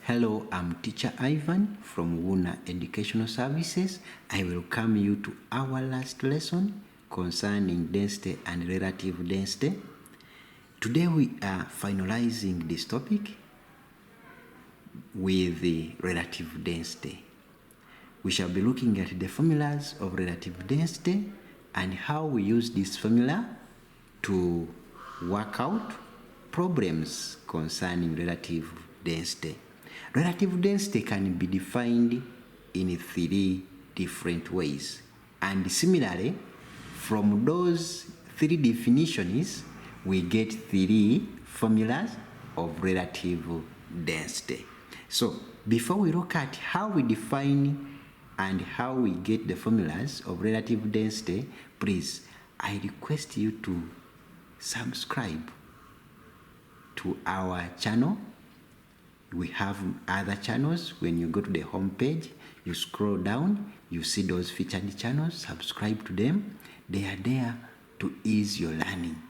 Hello, I'm Teacher Ivan from Wuuna Educational Services. I welcome you to our last lesson concerning density and relative density. Today we are finalizing this topic with the relative density. We shall be looking at the formulas of relative density and how we use this formula to work out problems concerning relative density. Relative density can be defined in 3 different ways, and similarly, from those 3 definitions, we get 3 formulas of relative density. So, before we look at how we define and how we get the formulas of relative density, please, I request you to subscribe to our channel. We have other channels. When you go to the home page, you scroll down, you see those featured channels. Subscribe to them. They are there to ease your learning,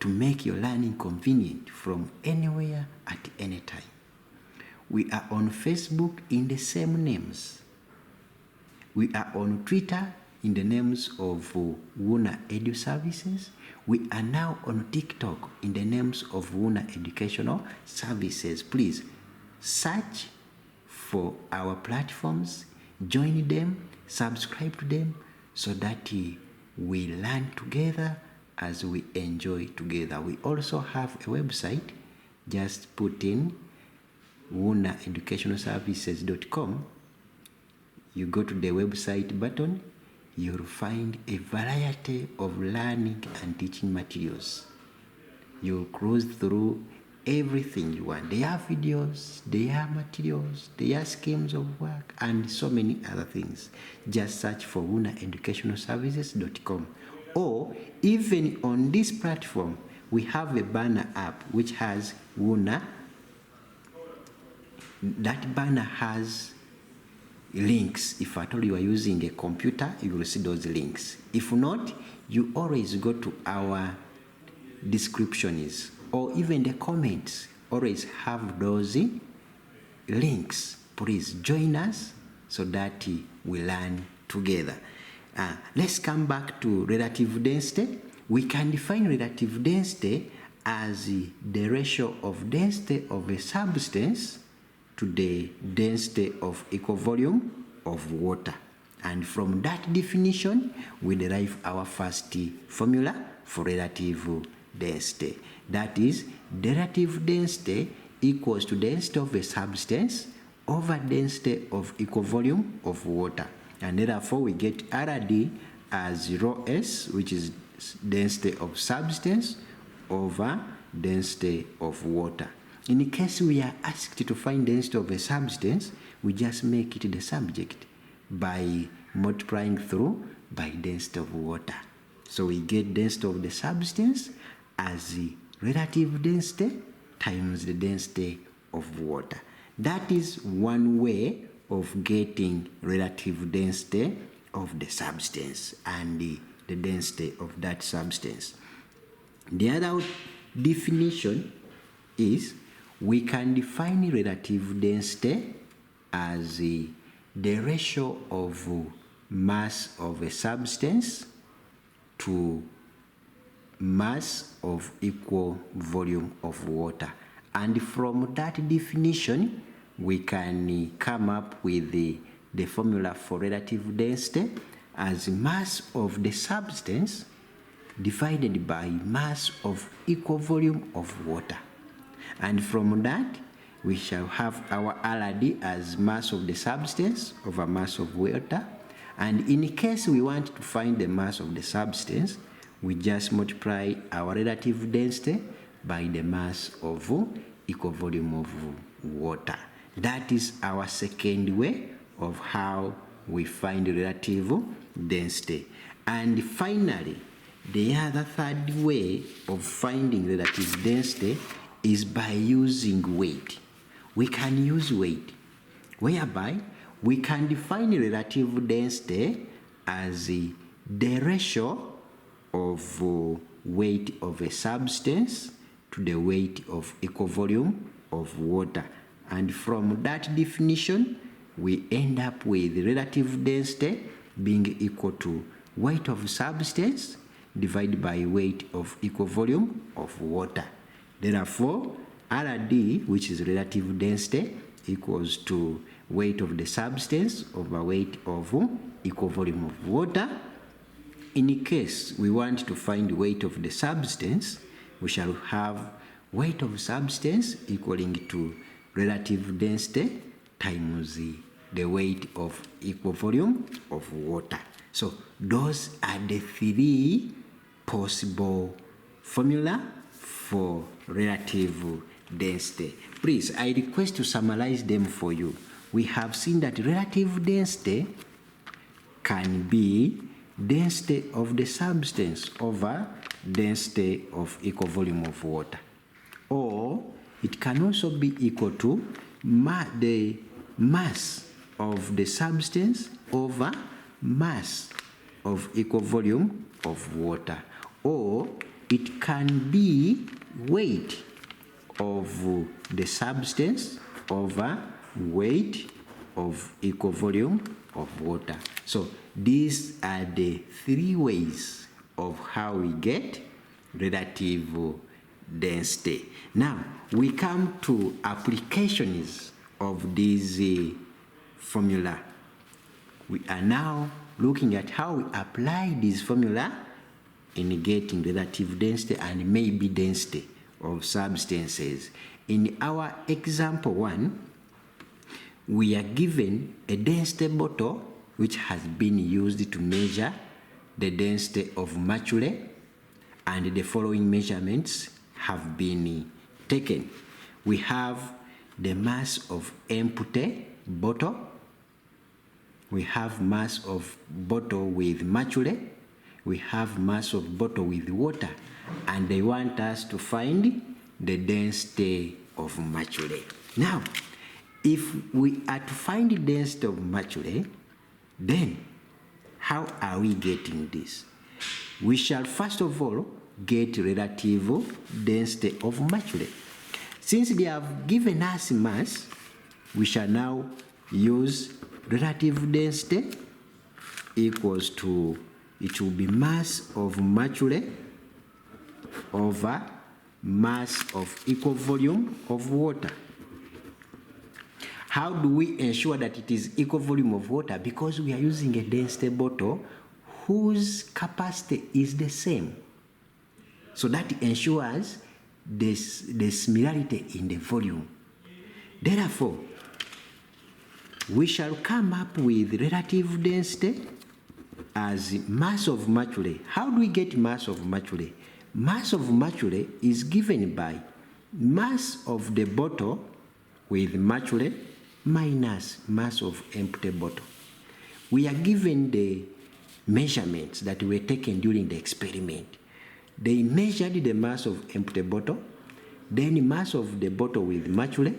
to make your learning convenient from anywhere at any time. We are on Facebook in the same names. We are on Twitter in the names of Wunna Edu Services. We are now on TikTok in the names of Wunna Educational Services. Please search for our platforms, join them, subscribe to them, so that we learn together as we enjoy together. We also have a website. Just put in wunnaeducationalservices.com. You go to the website button, you'll find a variety of learning and teaching materials. You'll cruise through everything you want. They are videos, they are materials, they are schemes of work, and so many other things. Just search for wunnaeducationalservices.com. Or even on this platform, we have a banner app which has Wunna. That banner has links. If at all you are using a computer, you will see those links. If not, you always go to our descriptions or even the comments. Always have those links. Please join us so that we learn together. Let's come back to relative density. We can define relative density as the ratio of density of a substance to the density of equal volume of water. And from that definition, we derive our first formula for relative density. That is, relative density equals to density of a substance over density of equal volume of water. And therefore, we get RD as rho S, which is density of substance over density of water. In case we are asked to find density of a substance, we just make it the subject by multiplying through by density of water. So we get density of the substance as the relative density times the density of water. That is one way of getting relative density of the substance and the density of that substance. The other definition is we can define relative density as the ratio of mass of a substance to mass of equal volume of water. And from that definition, we can come up with the formula for relative density as mass of the substance divided by mass of equal volume of water. And from that, we shall have our RD as mass of the substance over mass of water. And in case we want to find the mass of the substance, we just multiply our relative density by the mass of equal volume of water. That is our second way of how we find relative density. And finally, the other third way of finding relative density is by using weight. We can use weight, whereby we can define relative density as the ratio of weight of a substance to the weight of equal volume of water. And from that definition, we end up with relative density being equal to weight of substance divided by weight of equal volume of water. Therefore, RD, which is relative density, equals to weight of the substance over weight of equal volume of water. In case we want to find weight of the substance, we shall have weight of substance equaling to relative density times the weight of equal volume of water. So those are the three possible formula for relative density. Please, I request to summarize them for you. We have seen that relative density can be density of the substance over density of equal volume of water, or it can also be equal to the mass of the substance over mass of equal volume of water, or it can be weight of the substance over weight of equal volume of water. So these are the three ways of how we get relative density. Now we come to applications of these formula. We are now looking at how we apply this formula in getting relative density and maybe density of substances. In our example 1, we are given a density bottle which has been used to measure the density of mercury, and the following measurements have been taken. We have the mass of empty bottle, we have mass of bottle with mercury, we have mass of bottle with water, and they want us to find the density of mercury. Now, if we are to find the density of mercury, then how are we getting this? We shall first of all get relative density of mercury. Since they have given us mass, we shall now use relative density equals to, it will be mass of mercury over mass of equal volume of water. How do we ensure that it is equal volume of water? Because we are using a density bottle whose capacity is the same. So that ensures the similarity in the volume. Therefore, we shall come up with relative density as mass of mercury. How do we get mass of mercury? Mass of mercury is given by mass of the bottle with mercury minus mass of empty bottle. We are given the measurements that were taken during the experiment. They measured the mass of empty bottle, then mass of the bottle with mercury,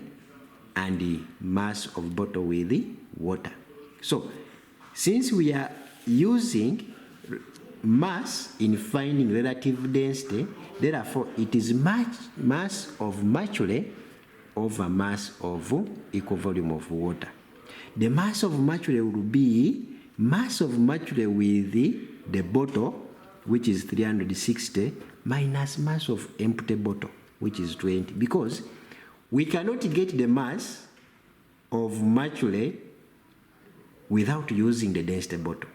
and the mass of bottle with the water. So, since we are using mass in finding relative density, therefore it is mass of mercury over mass of equal volume of water. The mass of mercury will be mass of mercury with the bottle, which is 360, minus mass of empty bottle, which is 20, because we cannot get the mass of mercury without using the density bottle.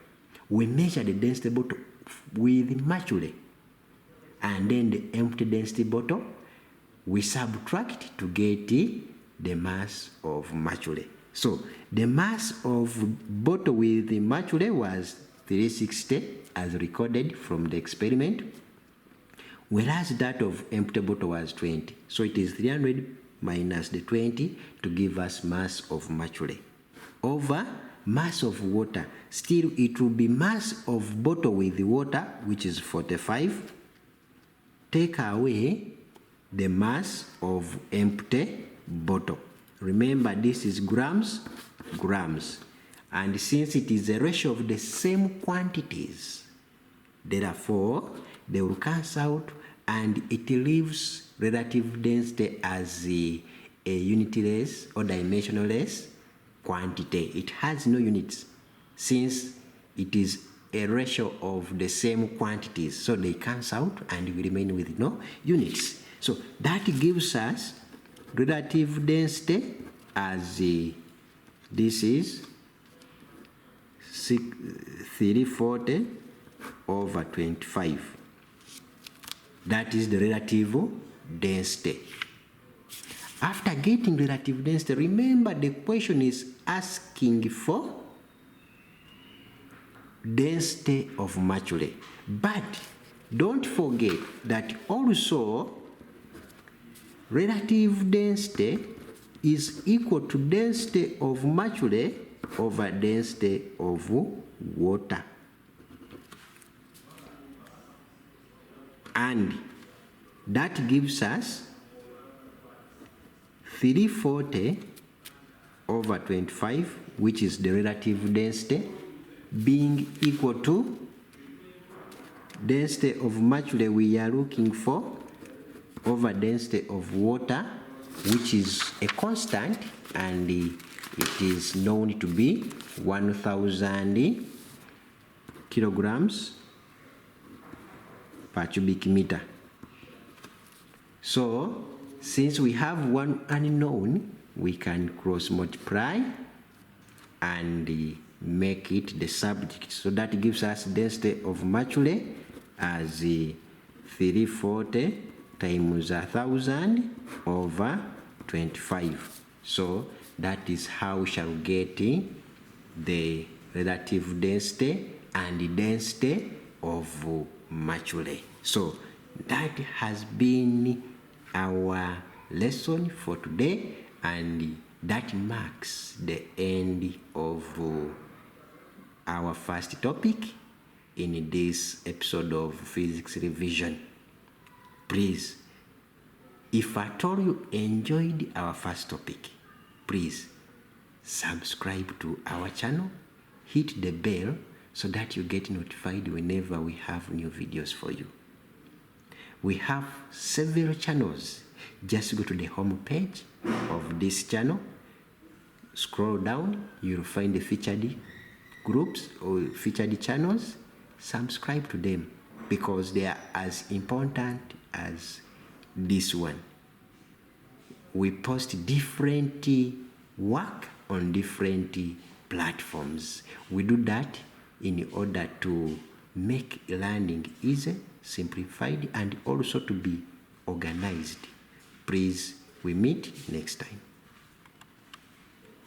We measure the density bottle with mercury, and then the empty density bottle we subtract to get the mass of mercury. So the mass of bottle with the mercury was 360 as recorded from the experiment, whereas that of empty bottle was 20. So it is 300 minus the 20 to give us mass of mercury over mass of water. Still, it will be mass of bottle with the water, which is 45. Take away the mass of empty bottle. Remember, this is grams, and since it is a ratio of the same quantities, therefore they will cancel out and it leaves relative density as a unitless or dimensionless quantity. It has no units since it is a ratio of the same quantities, so they cancel out and we remain with no units. So that gives us relative density as this is 340 over 25. That is the relative density. After getting relative density, remember the question is asking for density of material. But don't forget that also relative density is equal to density of material over density of water. And that gives us 340 over 25, which is the relative density, being equal to density of material we are looking for over density of water, which is a constant, and it is known to be 1000 kilograms per cubic meter. So since we have one unknown, we can cross multiply and make it the subject. So that gives us density of material as 340 times 1000 over 25. So that is how we shall get the relative density and the density of material. So that has been our lesson for today, and that marks the end of our first topic in this episode of Physics Revision. Please, if at all you enjoyed our first topic, please subscribe to our channel, hit the bell so that you get notified whenever we have new videos for you. We have several channels. Just go to the home page of this channel, scroll down, you'll find the featured groups or featured channels. Subscribe to them because they are as important as this one. We post different work on different platforms. We do that in order to make learning easy, simplified, and also to be organized. Please, we meet next time.